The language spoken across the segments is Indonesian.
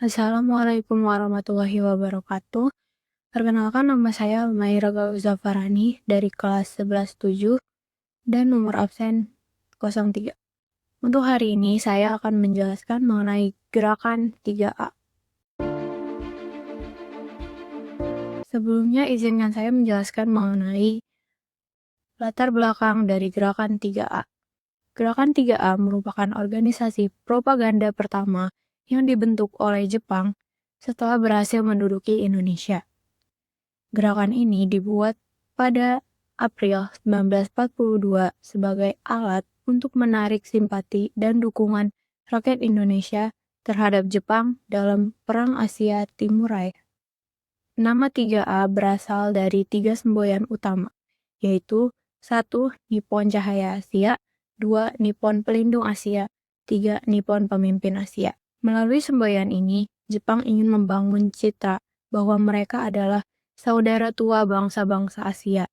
Assalamualaikum warahmatullahi wabarakatuh. Perkenalkan, nama saya Maira Zafarani dari kelas 11-7 dan nomor absen 03. Untuk hari ini saya akan menjelaskan mengenai gerakan 3A. Sebelumnya izinkan saya menjelaskan mengenai latar belakang dari gerakan 3A. Gerakan 3A merupakan organisasi propaganda pertama yang dibentuk oleh Jepang setelah berhasil menduduki Indonesia. Gerakan ini dibuat pada April 1942 sebagai alat untuk menarik simpati dan dukungan rakyat Indonesia terhadap Jepang dalam Perang Asia Timur Raya. Nama 3A berasal dari 3 semboyan utama, yaitu 1. Nippon Cahaya Asia, 2. Nippon Pelindung Asia, 3. Nippon Pemimpin Asia. Melalui semboyan ini, Jepang ingin membangun citra bahwa mereka adalah saudara tua bangsa-bangsa Asia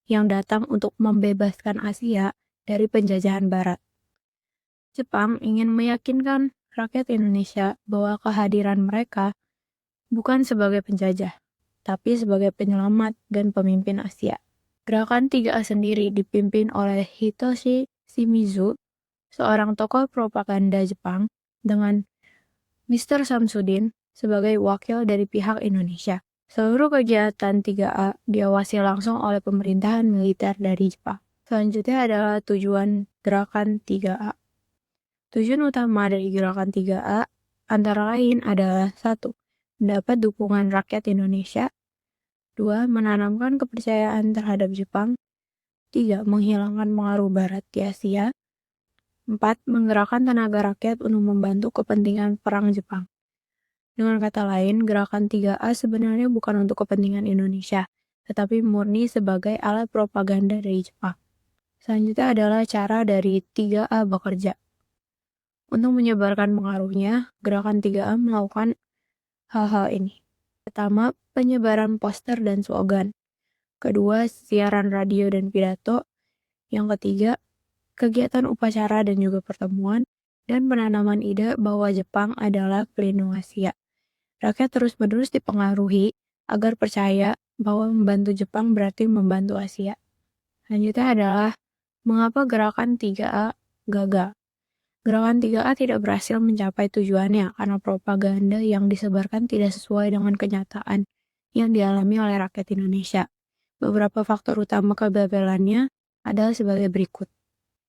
yang datang untuk membebaskan Asia dari penjajahan Barat. Jepang ingin meyakinkan rakyat Indonesia bahwa kehadiran mereka bukan sebagai penjajah, tapi sebagai penyelamat dan pemimpin Asia. Gerakan 3A sendiri dipimpin oleh Hitoshi Shimizu, seorang tokoh propaganda Jepang, dengan Mr. Samsudin sebagai wakil dari pihak Indonesia. Seluruh kegiatan 3A diawasi langsung oleh pemerintahan militer dari Jepang. Selanjutnya adalah tujuan gerakan 3A. Tujuan utama dari gerakan 3A antara lain adalah 1. Mendapat dukungan rakyat Indonesia. 2. Menanamkan kepercayaan terhadap Jepang. 3. Menghilangkan pengaruh Barat di Asia. 4. Menggerakkan tenaga rakyat untuk membantu kepentingan perang Jepang. Dengan kata lain, gerakan 3A sebenarnya bukan untuk kepentingan Indonesia, tetapi murni sebagai alat propaganda dari Jepang. Selanjutnya adalah cara dari 3A bekerja. Untuk menyebarkan pengaruhnya, gerakan 3A melakukan hal-hal ini. Pertama, penyebaran poster dan slogan. Kedua, siaran radio dan pidato. Yang ketiga, kegiatan upacara dan juga pertemuan, dan penanaman ide bahwa Jepang adalah pelindung Asia. Rakyat terus-menerus dipengaruhi agar percaya bahwa membantu Jepang berarti membantu Asia. Selanjutnya adalah mengapa gerakan 3A gagal. Gerakan 3A tidak berhasil mencapai tujuannya karena propaganda yang disebarkan tidak sesuai dengan kenyataan yang dialami oleh rakyat Indonesia. Beberapa faktor utama kegagalannya adalah sebagai berikut.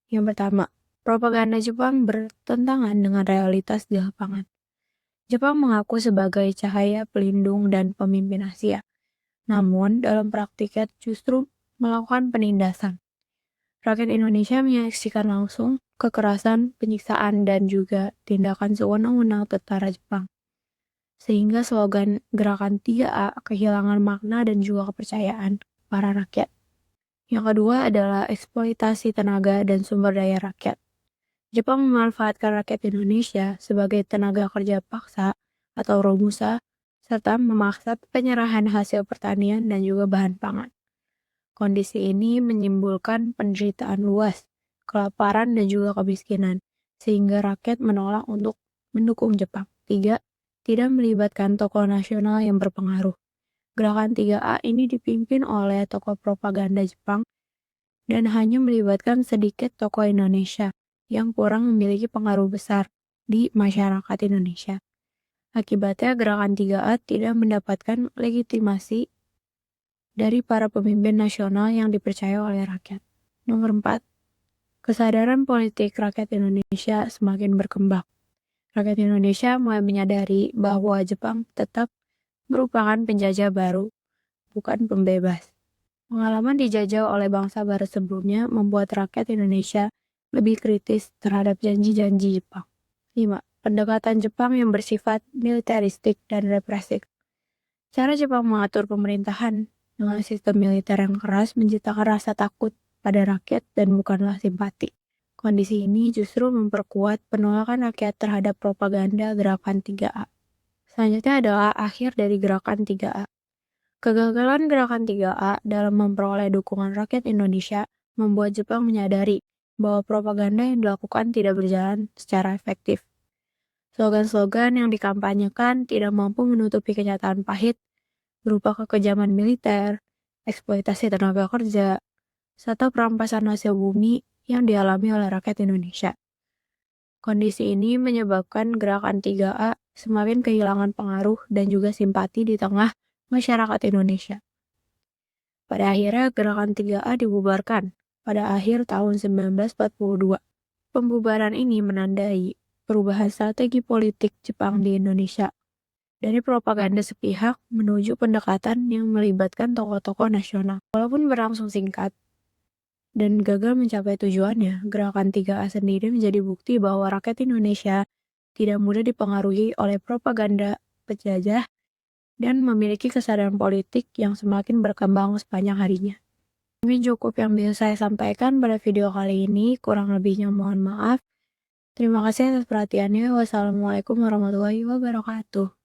Yang pertama, propaganda Jepang bertentangan dengan realitas di lapangan. Jepang mengaku sebagai cahaya pelindung dan pemimpin Asia. Namun, dalam praktiknya justru melakukan penindasan. Rakyat Indonesia menyaksikan langsung kekerasan, penyiksaan, dan juga tindakan sewenang-wenang tentara Jepang. Sehingga slogan gerakan 3A kehilangan makna dan juga kepercayaan para rakyat. Yang kedua adalah eksploitasi tenaga dan sumber daya rakyat. Jepang memanfaatkan rakyat Indonesia sebagai tenaga kerja paksa atau romusa, serta memaksa penyerahan hasil pertanian dan juga bahan pangan. Kondisi ini menimbulkan penderitaan luas, kelaparan dan juga kemiskinan, sehingga rakyat menolak untuk mendukung Jepang. 3. Tidak melibatkan tokoh nasional yang berpengaruh. Gerakan 3A ini dipimpin oleh tokoh propaganda Jepang dan hanya melibatkan sedikit tokoh Indonesia yang kurang memiliki pengaruh besar di masyarakat Indonesia. Akibatnya gerakan 3A tidak mendapatkan legitimasi dari para pemimpin nasional yang dipercaya oleh rakyat. Nomor 4. Kesadaran politik rakyat Indonesia semakin berkembang. Rakyat Indonesia mulai menyadari bahwa Jepang tetap merupakan penjajah baru, bukan pembebas. Pengalaman dijajah oleh bangsa Barat sebelumnya membuat rakyat Indonesia lebih kritis terhadap janji-janji Jepang. 5. Pendekatan Jepang yang bersifat militeristik dan represif. Cara Jepang mengatur pemerintahan dengan sistem militer yang keras menciptakan rasa takut pada rakyat dan bukanlah simpati. Kondisi ini justru memperkuat penolakan rakyat terhadap propaganda gerakan 3A. Selanjutnya adalah akhir dari gerakan 3A. Kegagalan gerakan 3A dalam memperoleh dukungan rakyat Indonesia membuat Jepang menyadari bahwa propaganda yang dilakukan tidak berjalan secara efektif. Slogan-slogan yang dikampanyekan tidak mampu menutupi kenyataan pahit berupa kekejaman militer, eksploitasi tenaga kerja, serta perampasan hasil bumi yang dialami oleh rakyat Indonesia. Kondisi ini menyebabkan gerakan 3A semakin kehilangan pengaruh dan juga simpati di tengah masyarakat Indonesia. Pada akhirnya gerakan 3A dibubarkan pada akhir tahun 1942. Pembubaran ini menandai perubahan strategi politik Jepang di Indonesia dari propaganda sepihak menuju pendekatan yang melibatkan tokoh-tokoh nasional. Walaupun berlangsung singkat dan gagal mencapai tujuannya, gerakan 3A sendiri menjadi bukti bahwa rakyat Indonesia tidak mudah dipengaruhi oleh propaganda penjajah dan memiliki kesadaran politik yang semakin berkembang sepanjang harinya. Mungkin cukup yang bisa saya sampaikan pada video kali ini, kurang lebihnya mohon maaf. Terima kasih atas perhatiannya. Wassalamualaikum warahmatullahi wabarakatuh.